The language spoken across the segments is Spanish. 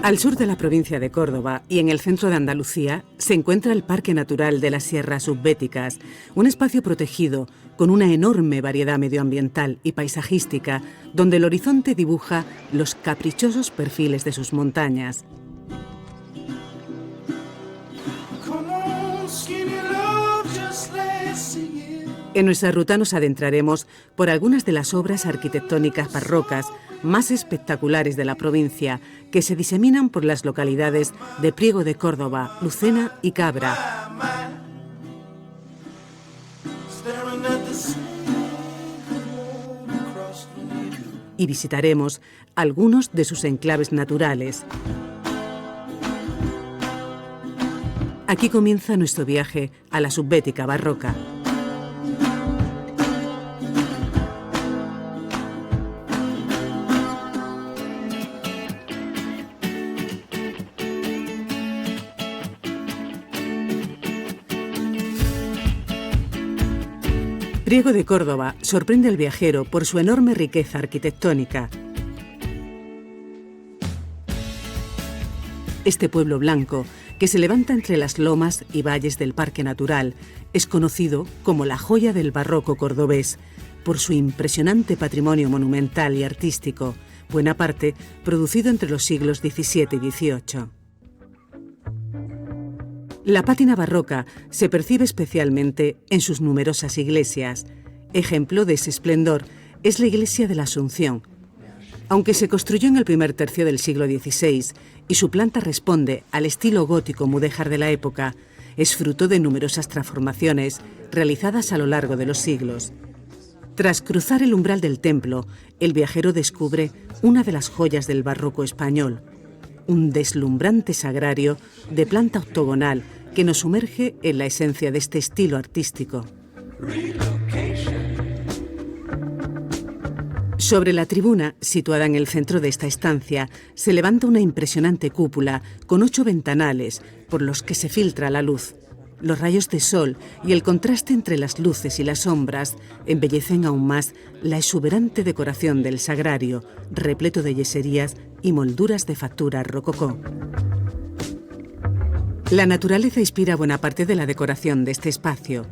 Al sur de la provincia de Córdoba y en el centro de Andalucía se encuentra el Parque Natural de las Sierras Subbéticas, un espacio protegido con una enorme variedad medioambiental y paisajística donde el horizonte dibuja los caprichosos perfiles de sus montañas. En nuestra ruta nos adentraremos por algunas de las obras arquitectónicas barrocas más espectaculares de la provincia que se diseminan por las localidades de Priego de Córdoba, Lucena y Cabra. Y visitaremos algunos de sus enclaves naturales. Aquí comienza nuestro viaje a la Subbética barroca. Priego de Córdoba sorprende al viajero por su enorme riqueza arquitectónica. Este pueblo blanco, que se levanta entre las lomas y valles del Parque Natural, es conocido como la joya del barroco cordobés, por su impresionante patrimonio monumental y artístico, buena parte producido entre los siglos XVII y XVIII. La pátina barroca se percibe especialmente en sus numerosas iglesias. Ejemplo de ese esplendor es la iglesia de la Asunción. Aunque se construyó en el primer tercio del siglo XVI y su planta responde al estilo gótico mudéjar de la época, es fruto de numerosas transformaciones realizadas a lo largo de los siglos. Tras cruzar el umbral del templo, el viajero descubre una de las joyas del barroco español, un deslumbrante sagrario de planta octogonal que nos sumerge en la esencia de este estilo artístico. Sobre la tribuna, situada en el centro de esta estancia, se levanta una impresionante cúpula con 8 ventanales por los que se filtra la luz. Los rayos de sol y el contraste entre las luces y las sombras embellecen aún más la exuberante decoración del sagrario, repleto de yeserías y molduras de factura rococó. La naturaleza inspira buena parte de la decoración de este espacio.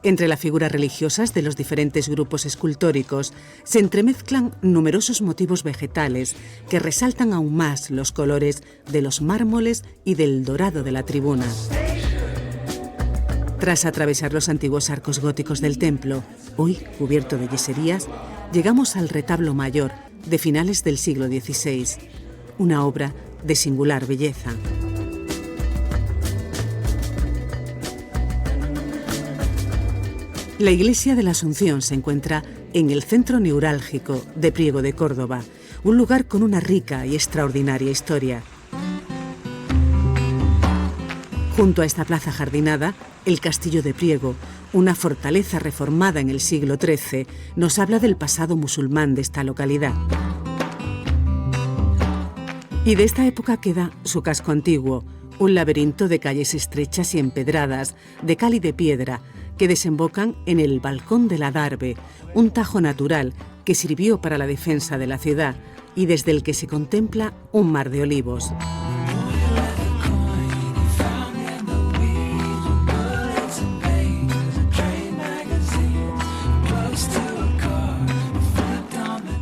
Entre las figuras religiosas de los diferentes grupos escultóricos se entremezclan numerosos motivos vegetales que resaltan aún más los colores de los mármoles y del dorado de la tribuna. Tras atravesar los antiguos arcos góticos del templo, hoy cubierto de yeserías, llegamos al retablo mayor de finales del siglo XVI, una obra de singular belleza. La iglesia de la Asunción se encuentra en el centro neurálgico de Priego de Córdoba, un lugar con una rica y extraordinaria historia. Junto a esta plaza jardinada, el castillo de Priego, una fortaleza reformada en el siglo XIII, nos habla del pasado musulmán de esta localidad. Y de esta época queda su casco antiguo, un laberinto de calles estrechas y empedradas, de cal y de piedra, que desembocan en el Balcón del Adarve, un tajo natural que sirvió para la defensa de la ciudad y desde el que se contempla un mar de olivos.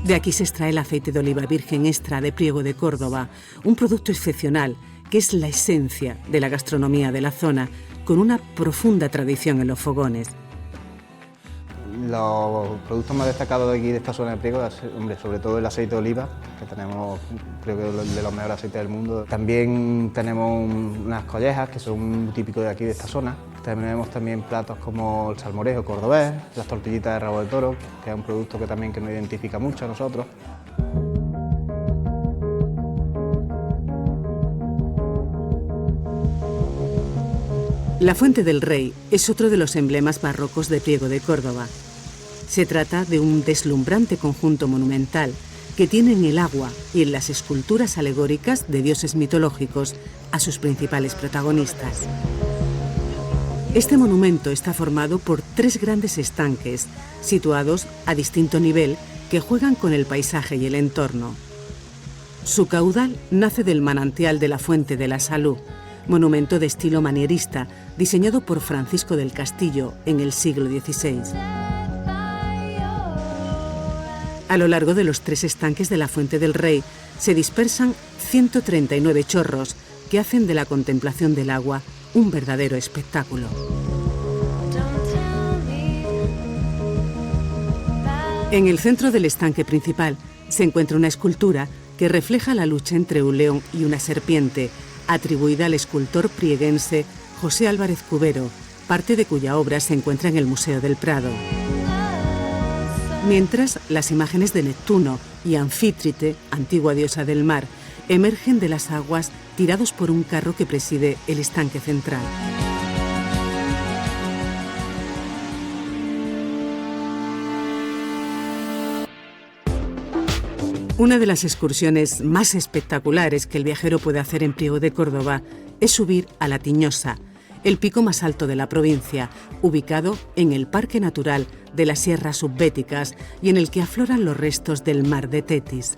De aquí se extrae el aceite de oliva virgen extra de Priego de Córdoba, un producto excepcional que es la esencia de la gastronomía de la zona, con una profunda tradición en los fogones. Los productos más destacados de aquí, de esta zona de Priego, hombre, sobre todo el aceite de oliva, que tenemos, creo que de los mejores aceites del mundo. También tenemos unas collejas, que son típicos de aquí, de esta zona. Tenemos también platos como el salmorejo cordobés, las tortillitas de rabo de toro, que es un producto que también nos identifica mucho a nosotros. La Fuente del Rey es otro de los emblemas barrocos de Priego de Córdoba. Se trata de un deslumbrante conjunto monumental que tiene en el agua y en las esculturas alegóricas de dioses mitológicos a sus principales protagonistas. Este monumento está formado por 3 grandes estanques, situados a distinto nivel, que juegan con el paisaje y el entorno. Su caudal nace del manantial de la Fuente de la Salud, monumento de estilo manierista diseñado por Francisco del Castillo en el siglo XVI. A lo largo de los 3 estanques de la Fuente del Rey se dispersan 139 chorros que hacen de la contemplación del agua un verdadero espectáculo. En el centro del estanque principal se encuentra una escultura que refleja la lucha entre un león y una serpiente, atribuida al escultor prieguense José Álvarez Cubero, parte de cuya obra se encuentra en el Museo del Prado. Mientras, las imágenes de Neptuno y Anfítrite, antigua diosa del mar, emergen de las aguas tirados por un carro que preside el estanque central. Una de las excursiones más espectaculares que el viajero puede hacer en Priego de Córdoba es subir a La Tiñosa, el pico más alto de la provincia, ubicado en el Parque Natural de las Sierras Subbéticas y en el que afloran los restos del mar de Tetis.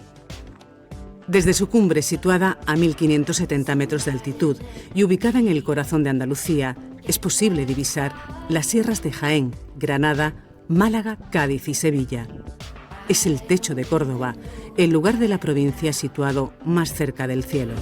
Desde su cumbre, situada a 1.570 metros de altitud y ubicada en el corazón de Andalucía, es posible divisar las sierras de Jaén, Granada, Málaga, Cádiz y Sevilla. Es el techo de Córdoba, el lugar de la provincia situado más cerca del cielo.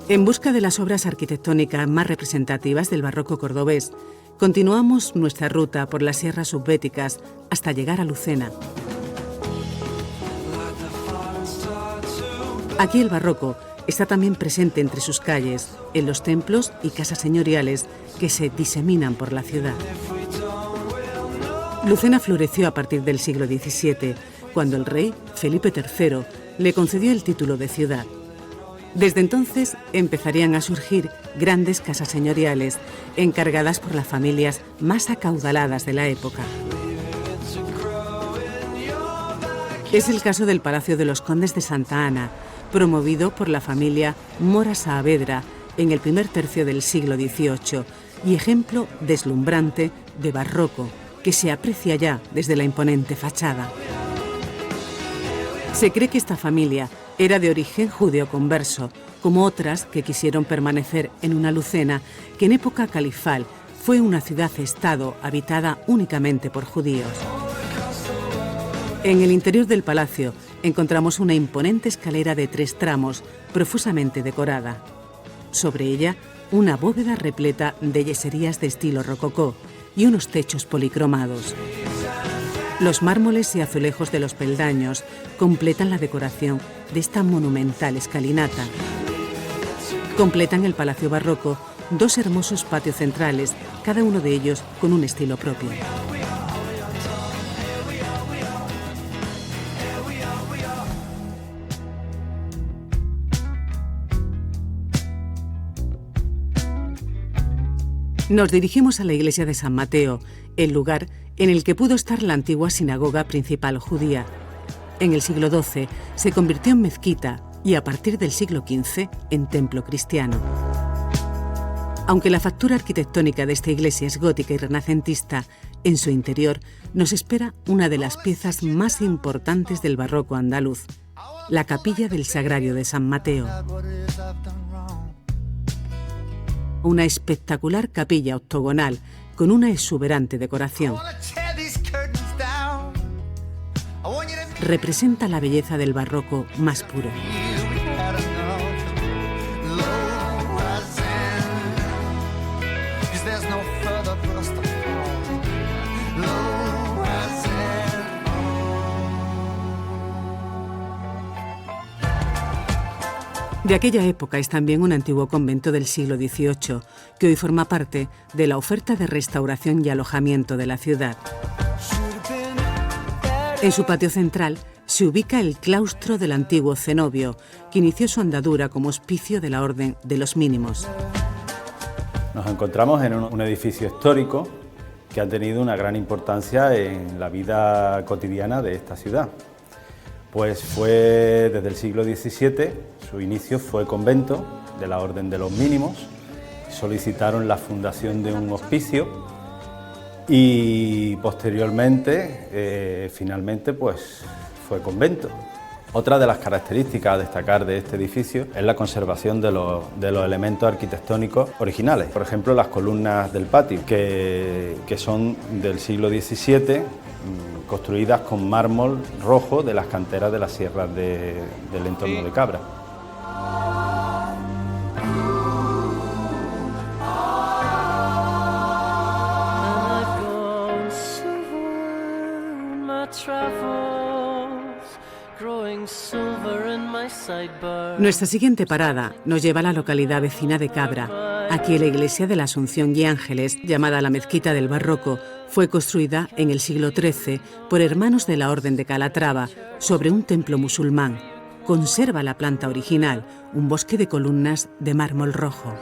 En busca de las obras arquitectónicas más representativas del barroco cordobés, continuamos nuestra ruta por las sierras subbéticas hasta llegar a Lucena. Aquí el barroco está también presente entre sus calles, en los templos y casas señoriales que se diseminan por la ciudad. Lucena floreció a partir del siglo XVII, cuando el rey Felipe III le concedió el título de ciudad. Desde entonces empezarían a surgir grandes casas señoriales encargadas por las familias más acaudaladas de la época. Es el caso del Palacio de los Condes de Santa Ana, promovido por la familia Mora Saavedra en el primer tercio del siglo XVIII y ejemplo deslumbrante de barroco que se aprecia ya desde la imponente fachada. Se cree que esta familia era de origen judeo-converso, como otras que quisieron permanecer en una Lucena que en época califal fue una ciudad-estado habitada únicamente por judíos. En el interior del palacio encontramos una imponente escalera de 3 tramos, profusamente decorada. Sobre ella, una bóveda repleta de yeserías de estilo rococó y unos techos policromados. Los mármoles y azulejos de los peldaños completan la decoración de esta monumental escalinata. Completan el palacio barroco 2 hermosos patios centrales, cada uno de ellos con un estilo propio. Nos dirigimos a la iglesia de San Mateo, el lugar en el que pudo estar la antigua sinagoga principal judía. En el siglo XII se convirtió en mezquita y a partir del siglo XV en templo cristiano. Aunque la factura arquitectónica de esta iglesia es gótica y renacentista, en su interior nos espera una de las piezas más importantes del barroco andaluz, la capilla del Sagrario de San Mateo. Una espectacular capilla octogonal con una exuberante decoración. Representa la belleza del barroco más puro. De aquella época es también un antiguo convento del siglo XVIII, que hoy forma parte de la oferta de restauración y alojamiento de la ciudad. En su patio central se ubica el claustro del antiguo cenobio, que inició su andadura como hospicio de la Orden de los Mínimos. Nos encontramos en un edificio histórico que han tenido una gran importancia en la vida cotidiana de esta ciudad. Pues fue desde el siglo XVII, su inicio fue convento de la Orden de los Mínimos, solicitaron la fundación de un hospicio y posteriormente, finalmente, pues fue convento. Otra de las características a destacar de este edificio es la conservación de los elementos arquitectónicos originales. Por ejemplo, las columnas del patio, que son del siglo XVII, construidas con mármol rojo de las canteras de las sierras del entorno de Cabra. Nuestra siguiente parada nos lleva a la localidad vecina de Cabra. Aquí la iglesia de la Asunción y Ángeles, llamada la Mezquita del Barroco, fue construida en el siglo XIII por hermanos de la Orden de Calatrava sobre un templo musulmán. Conserva la planta original, un bosque de columnas de mármol rojo.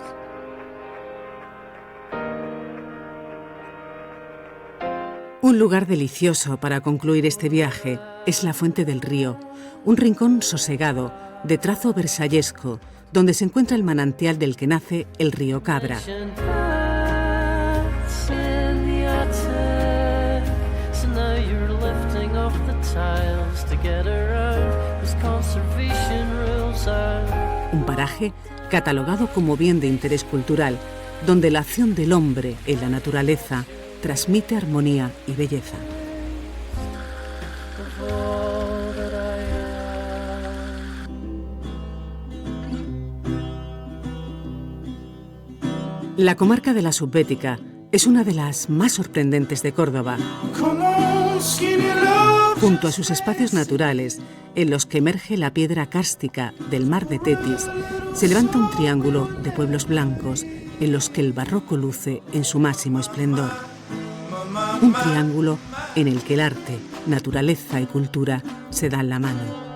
Un lugar delicioso para concluir este viaje es la Fuente del Río, un rincón sosegado, de trazo versallesco, donde se encuentra el manantial del que nace el río Cabra. Un paraje catalogado como bien de interés cultural, donde la acción del hombre en la naturaleza transmite armonía y belleza. La comarca de la Subbética es una de las más sorprendentes de Córdoba. Junto a sus espacios naturales, en los que emerge la piedra kárstica del mar de Tetis, se levanta un triángulo de pueblos blancos en los que el barroco luce en su máximo esplendor. Un triángulo en el que el arte, naturaleza y cultura se dan la mano.